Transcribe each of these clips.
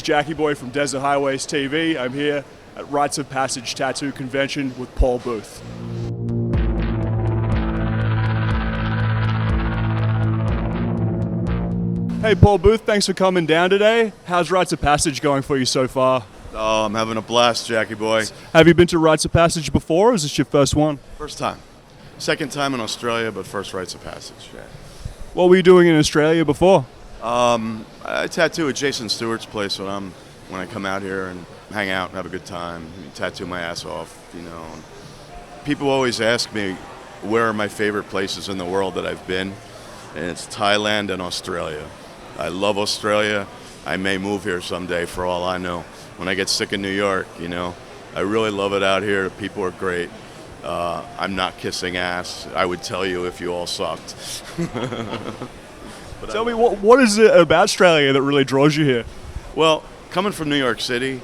is JackyBoy from Desert Highways TV. I'm here at Rites of Passage Tattoo Convention with Paul Booth. Hey Paul Booth, thanks for coming down today. How's Rites of Passage going for you so far? Oh, I'm having a blast, Jackie Boy. Have you been to Rites of Passage before, or is this your first one? First time. Second time in Australia, but first Rites of Passage. Yeah. What were you doing in Australia before? I tattoo at Jason Stewart's place when I come out here and hang out and have a good time. Tattoo my ass off, you know. People always ask me where are my favorite places in the world that I've been, and it's Thailand and Australia. I love Australia. I may move here someday for all I know. When I get sick of New York, you know, I really love it out here. The people are great. I'm not kissing ass. I would tell you if you all sucked. Tell me, what is it about Australia that really draws you here? Well, coming from New York City,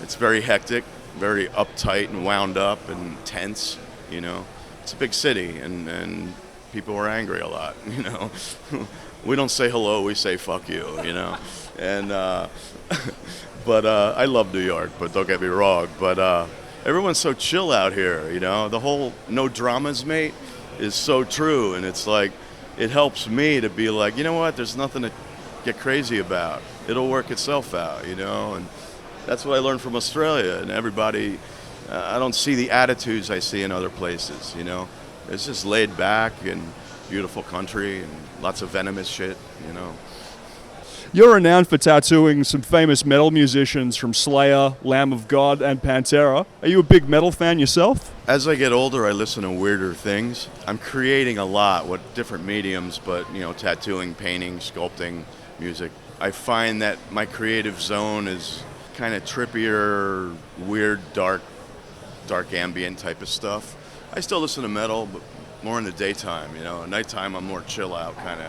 it's very hectic, very uptight and wound up and tense, you know. It's a big city, and people are angry a lot, you know. We don't say hello, we say fuck you, you know. And but I love New York, but don't get me wrong. But everyone's so chill out here, you know. The whole no dramas, mate, is so true, and it's like it helps me to be like, you know what? There's nothing to get crazy about. It'll work itself out, you know. And that's what I learned from Australia. And everybody, I don't see the attitudes I see in other places, you know. It's just laid back and beautiful country and lots of venomous shit, you know. You're renowned for tattooing some famous metal musicians from Slayer, Lamb of God, and Pantera. Are you a big metal fan yourself? As I get older, I listen to weirder things. I'm creating a lot with different mediums, but, you know, tattooing, painting, sculpting, music. I find that my creative zone is kind of trippier, weird, dark ambient type of stuff. I still listen to metal, but more in the daytime, you know. At nighttime, I'm more chill out kind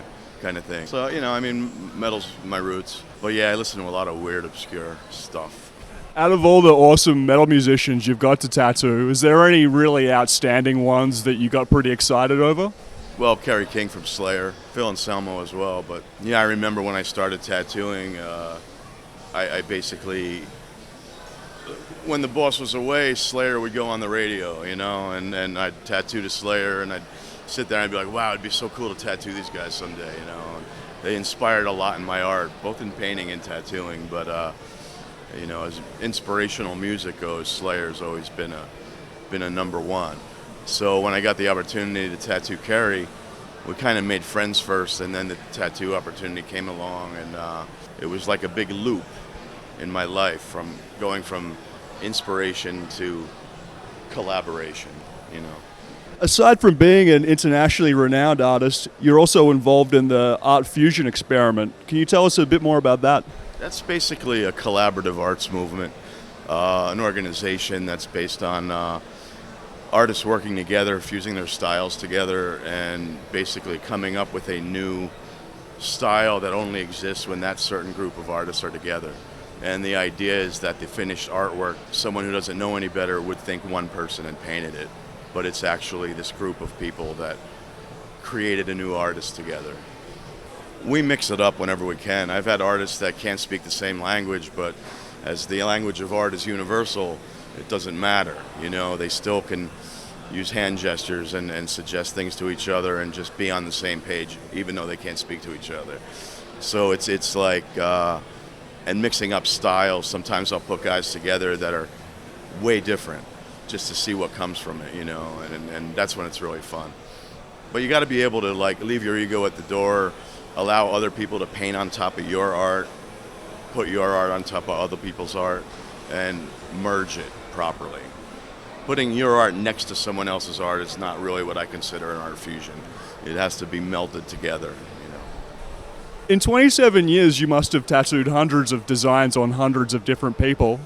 of thing. So, you know, I mean, metal's my roots. But yeah, I listen to a lot of weird, obscure stuff. Out of all the awesome metal musicians you've got to tattoo, is there any really outstanding ones that you got pretty excited over? Well, Kerry King from Slayer, Phil Anselmo as well. But yeah, I remember when I started tattooing, I basically, when the boss was away, Slayer would go on the radio, you know, and I'd tattoo to Slayer, and I'd sit there and I'd be like, wow, it'd be so cool to tattoo these guys someday, you know. And they inspired a lot in my art, both in painting and tattooing, but you know, as inspirational music goes, Slayer's always been a number one. So when I got the opportunity to tattoo Kerry, we kind of made friends first, and then the tattoo opportunity came along, and it was like a big loop in my life, from going from inspiration to collaboration, you know. Aside from being an internationally renowned artist, you're also involved in the Art Fusion experiment. Can you tell us a bit more about that? That's basically a collaborative arts movement, an organization that's based on artists working together, fusing their styles together, and basically coming up with a new style that only exists when that certain group of artists are together. And the idea is that the finished artwork, someone who doesn't know any better would think one person had painted it, but it's actually this group of people that created a new artist together. We mix it up whenever we can. I've had artists that can't speak the same language, but as the language of art is universal, it doesn't matter. You know, they still can use hand gestures and suggest things to each other and just be on the same page, even though they can't speak to each other. So it's like, and mixing up styles. Sometimes I'll put guys together that are way different, just to see what comes from it, you know, and that's when it's really fun. But you got to be able to, like, leave your ego at the door, allow other people to paint on top of your art, put your art on top of other people's art, and merge it properly. Putting your art next to someone else's art is not really what I consider an art fusion. It has to be melded together, you know. In 27 years, you must have tattooed hundreds of designs on hundreds of different people.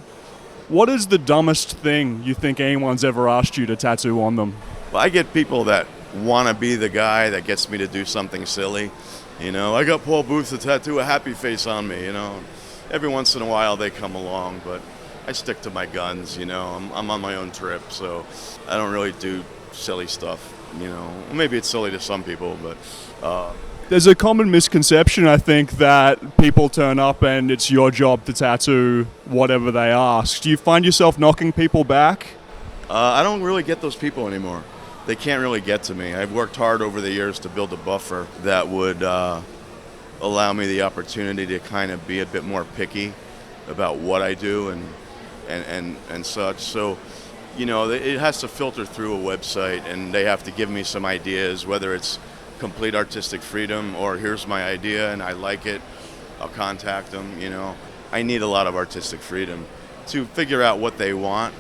What is the dumbest thing you think anyone's ever asked you to tattoo on them? Well, I get people that want to be the guy that gets me to do something silly. You know, I got Paul Booth to tattoo a happy face on me, you know. Every once in a while they come along, but I stick to my guns, you know. I'm on my own trip, so I don't really do silly stuff, you know. Maybe it's silly to some people, but There's a common misconception, I think, that people turn up and it's your job to tattoo whatever they ask. Do you find yourself knocking people back? I don't really get those people anymore. They can't really get to me. I've worked hard over the years to build a buffer that would allow me the opportunity to kind of be a bit more picky about what I do and such. So, you know, it has to filter through a website, and they have to give me some ideas, whether it's complete artistic freedom or here's my idea and I like it, I'll contact them. You know, I need a lot of artistic freedom to figure out what they want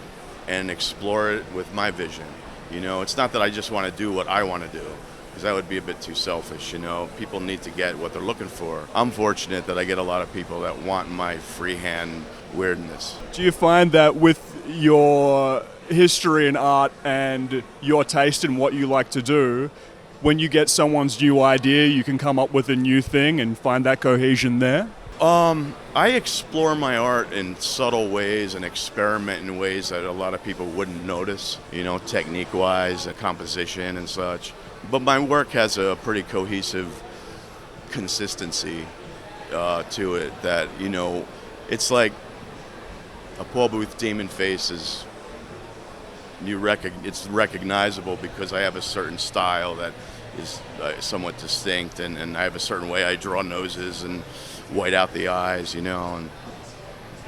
and explore it with my vision. You know, it's not that I just want to do what I want to do, because that would be a bit too selfish. You know, people need to get what they're looking for. I'm fortunate that I get a lot of people that want my freehand weirdness. Do you find that with your history in art and your taste in what you like to do, when you get someone's new idea, you can come up with a new thing and find that cohesion there? I explore my art in subtle ways and experiment in ways that a lot of people wouldn't notice, you know, technique-wise, composition and such. But my work has a pretty cohesive consistency to it that, you know, it's like a Paul Booth demon face is, it's recognizable because I have a certain style that is somewhat distinct, and I have a certain way I draw noses and white out the eyes, you know, and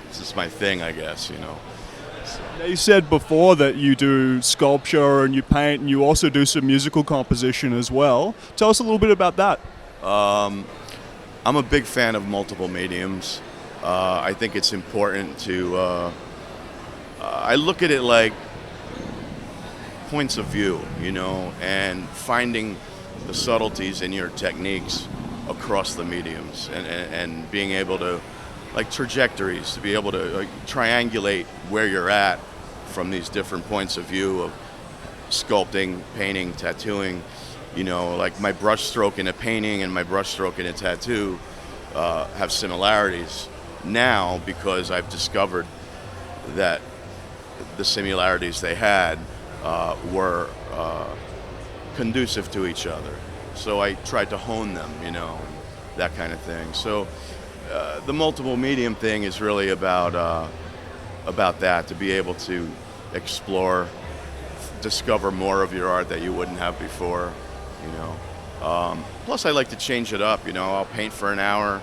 it's just my thing, I guess, you know. Now, you said before that you do sculpture and you paint and you also do some musical composition as well. Tell us a little bit about that. I'm a big fan of multiple mediums. I think it's important to, I look at it like points of view, you know, and finding the subtleties in your techniques across the mediums and being able to, like trajectories, to be able to triangulate where you're at from these different points of view of sculpting, painting, tattooing. You know, like my brush stroke in a painting and my brush stroke in a tattoo have similarities now because I've discovered that the similarities they had were conducive to each other. So I tried to hone them, you know, that kind of thing. So the multiple medium thing is really about that, to be able to explore, discover more of your art that you wouldn't have before, you know. Plus I like to change it up, you know. I'll paint for an hour,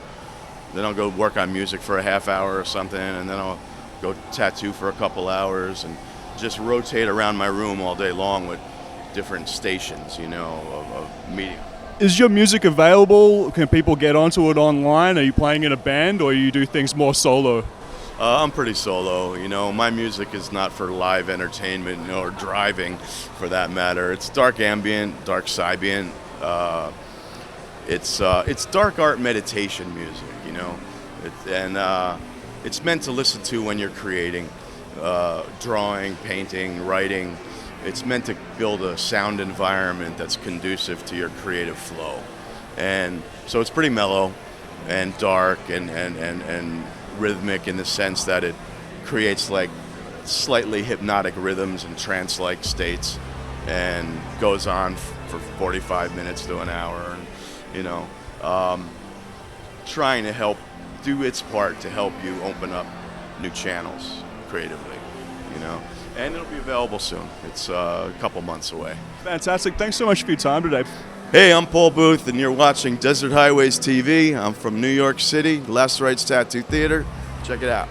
then I'll go work on music for a half hour or something, and then I'll go tattoo for a couple hours and just rotate around my room all day long with different stations, you know, of medium. Is your music available? Can people get onto it online? Are you playing in a band or you do things more solo? I'm pretty solo, you know. My music is not for live entertainment or driving, for that matter. It's dark ambient, dark Sybient. It's dark art meditation music, you know. It's meant to listen to when you're creating, drawing, painting, writing. It's meant to build a sound environment that's conducive to your creative flow. And so it's pretty mellow and dark and rhythmic in the sense that it creates like slightly hypnotic rhythms and trance-like states and goes on for 45 minutes to an hour. And, you know, trying to help do its part to help you open up new channels creatively, you know. And it'll be available soon. It's a couple months away. Fantastic. Thanks so much for your time today. Hey, I'm Paul Booth, and you're watching Desert Highways TV. I'm from New York City, Last Rites Tattoo Theater. Check it out.